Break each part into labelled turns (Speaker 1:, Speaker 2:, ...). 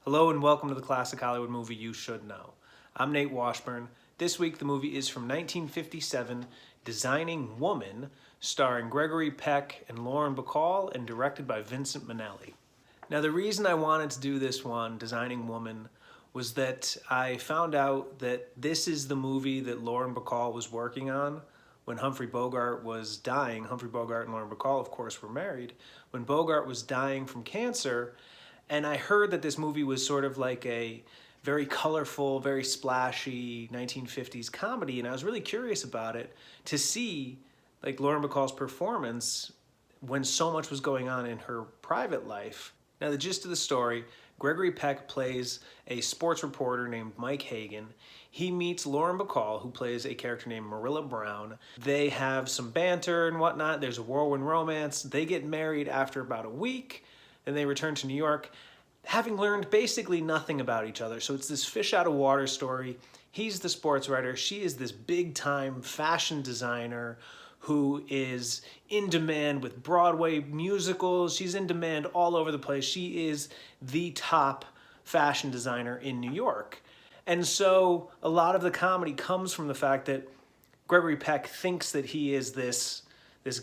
Speaker 1: Hello and welcome to the classic Hollywood movie you should know. I'm Nate Washburn. This week the movie is from 1957, Designing Woman, starring Gregory, Peck, and Lauren Bacall, and directed by Vincente Minnelli. Now the reason I wanted to do this one, Designing Woman, was that I found out that this is the movie that Lauren Bacall was working on when Humphrey Bogart was dying. Humphrey Bogart and Lauren Bacall, of course, were married. When Bogart was dying from cancer, and I heard that this movie was sort of like a very colorful, very splashy 1950s comedy, and I was really curious about it to see like Lauren Bacall's performance when so much was going on in her private life. Now the gist of the story, Gregory Peck plays a sports reporter named Mike Hagan. He meets Lauren Bacall, who plays a character named Marilla Brown. They have some banter and whatnot. There's a whirlwind romance. They get married after about a week. Then they return to New York, having learned basically nothing about each other. So it's this fish out of water story. He's the sports writer. She is this big time fashion designer who is in demand with Broadway musicals. She's in demand all over the place. She is the top fashion designer in New York. And so a lot of the comedy comes from the fact that Gregory Peck thinks that he is this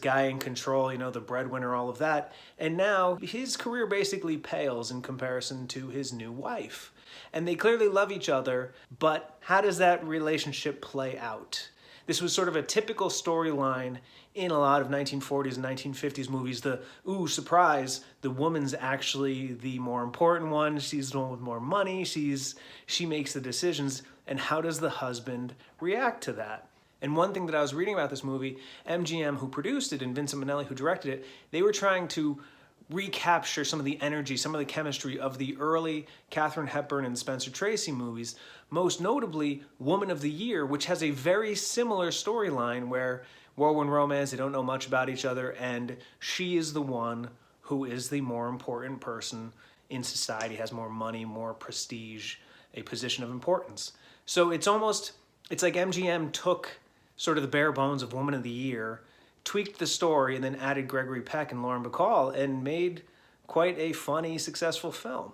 Speaker 1: guy in control, you know, the breadwinner, all of that. And now his career basically pales in comparison to his new wife. And they clearly love each other, but how does that relationship play out? This was sort of a typical storyline in a lot of 1940s and 1950s movies. Ooh, surprise, the woman's actually the more important one. She's the one with more money. She makes the decisions. And how does the husband react to that? And one thing that I was reading about this movie, MGM, who produced it, and Vincente Minnelli, who directed it, they were trying to recapture some of the energy, some of the chemistry of the early Katharine Hepburn and Spencer Tracy movies, most notably Woman of the Year, which has a very similar storyline where whirlwind romance, they don't know much about each other, and she is the one who is the more important person in society, has more money, more prestige, a position of importance. So it's like MGM took sort of the bare bones of Woman of the Year, tweaked the story, and then added Gregory Peck and Lauren Bacall and made quite a funny, successful film.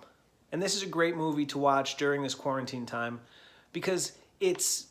Speaker 1: And this is a great movie to watch during this quarantine time because it's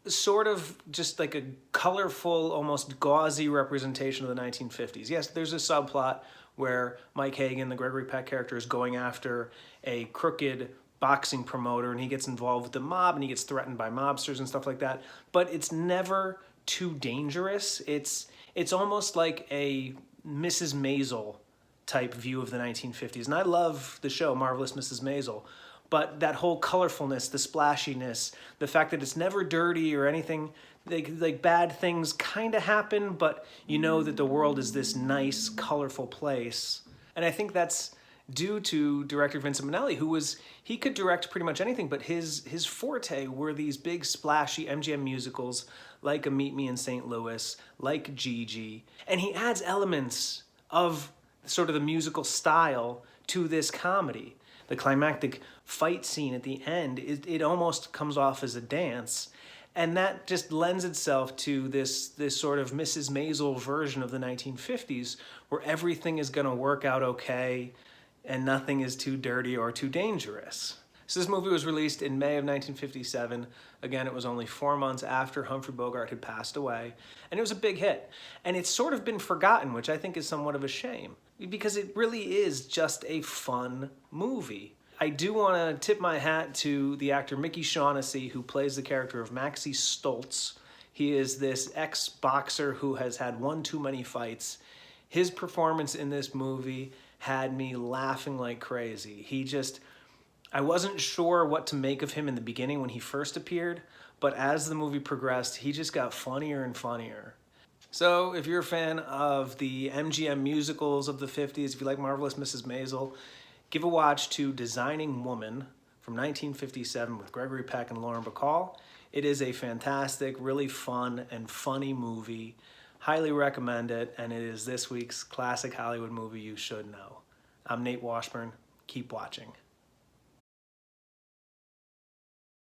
Speaker 1: sort of just like a colorful, almost gauzy representation of the 1950s. Yes, there's a subplot where Mike Hagan, the Gregory Peck character, is going after a crooked boxing promoter, and he gets involved with the mob and he gets threatened by mobsters and stuff like that, but it's never too dangerous. It's almost like a Mrs. Maisel type view of the 1950s, and I love the show Marvelous Mrs. Maisel, but that whole colorfulness, the splashiness, the fact that it's never dirty or anything, like bad things kind of happen, but you know that the world is this nice, colorful place. And I think that's due to director Vincente Minnelli, he could direct pretty much anything, but his forte were these big splashy MGM musicals like A Meet Me in St. Louis, like Gigi, and he adds elements of sort of the musical style to this comedy. The climactic fight scene at the end, it almost comes off as a dance, and that just lends itself to this sort of Mrs. Maisel version of the 1950s where everything is going to work out okay and nothing is too dirty or too dangerous. So this movie was released in May of 1957. Again, it was only 4 months after Humphrey Bogart had passed away, and it was a big hit. And it's sort of been forgotten, which I think is somewhat of a shame, because it really is just a fun movie. I do want to tip my hat to the actor Mickey Shaughnessy, who plays the character of Maxie Stoltz. He is this ex-boxer who has had one too many fights. His performance in this movie had me laughing like crazy. I wasn't sure what to make of him in the beginning when he first appeared, but as the movie progressed, he just got funnier and funnier. So if you're a fan of the MGM musicals of the 50s, if you like Marvelous Mrs. Maisel, give a watch to Designing Woman from 1957 with Gregory Peck and Lauren Bacall. It is a fantastic, really fun and funny movie. Highly recommend it, and it is this week's classic Hollywood movie you should know. I'm Nate Washburn. Keep watching.